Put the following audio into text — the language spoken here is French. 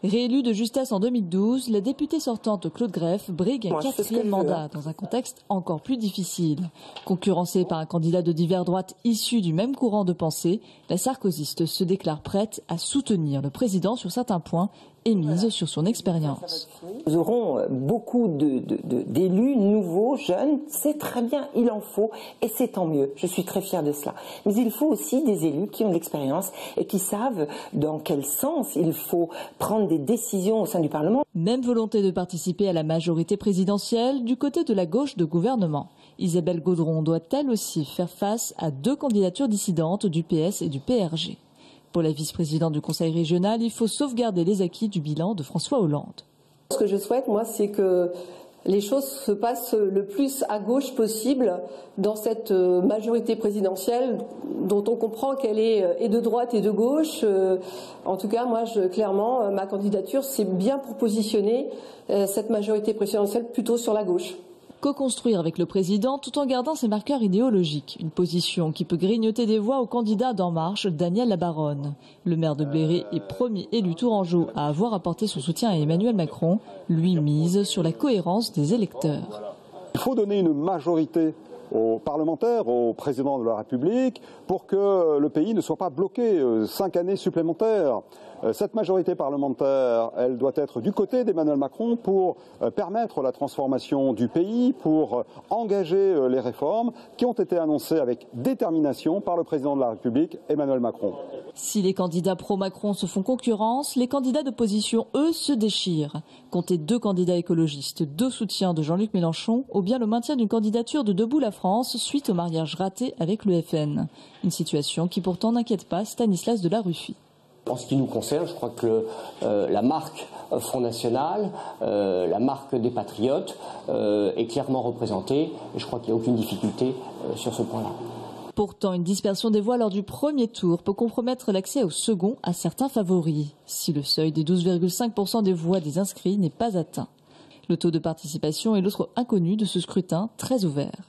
Réélue de justesse en 2012, la députée sortante Claude Greff brigue un quatrième mandat dans un contexte encore plus difficile. Concurrencée par un candidat de divers droites issu du même courant de pensée, la sarkozyste se déclare prête à soutenir le président sur certains points et mise sur son expérience. Nous aurons beaucoup d'élus nouveaux, jeunes, c'est très bien, il en faut et c'est tant mieux, je suis très fière de cela. Mais il faut aussi des élus qui ont de l'expérience et qui savent dans quel sens il faut prendre des décisions au sein du Parlement. Même volonté de participer à la majorité présidentielle du côté de la gauche de gouvernement. Isabelle Gaudron doit elle aussi faire face à deux candidatures dissidentes du PS et du PRG. Pour la vice-présidente du Conseil régional, il faut sauvegarder les acquis du bilan de François Hollande. Ce que je souhaite, moi, c'est que les choses se passent le plus à gauche possible dans cette majorité présidentielle dont on comprend qu'elle est et de droite et de gauche. En tout cas, moi, clairement, ma candidature, c'est bien pour positionner cette majorité présidentielle plutôt sur la gauche. Co-construire avec le président tout en gardant ses marqueurs idéologiques. Une position qui peut grignoter des voix au candidat d'En Marche, Daniel Labaronne. Le maire de Bléré est premier élu tourangeau à avoir apporté son soutien à Emmanuel Macron. Lui mise sur la cohérence des électeurs. Il faut donner une majorité aux parlementaires, au président de la République, pour que le pays ne soit pas bloqué 5 années supplémentaires. Cette majorité parlementaire, elle doit être du côté d'Emmanuel Macron pour permettre la transformation du pays, pour engager les réformes qui ont été annoncées avec détermination par le président de la République, Emmanuel Macron. Si les candidats pro-Macron se font concurrence, les candidats d'opposition, eux, se déchirent. Comptez 2 candidats écologistes, 2 soutiens de Jean-Luc Mélenchon, ou bien le maintien d'une candidature de Debout la France suite au mariage raté avec le FN. Une situation qui pourtant n'inquiète pas Stanislas de La Ruffie. En ce qui nous concerne, je crois que la marque Front National, la marque des Patriotes est clairement représentée et je crois qu'il n'y a aucune difficulté sur ce point-là. Pourtant, une dispersion des voix lors du premier tour peut compromettre l'accès au second à certains favoris, si le seuil des 12,5% des voix des inscrits n'est pas atteint. Le taux de participation est l'autre inconnu de ce scrutin très ouvert.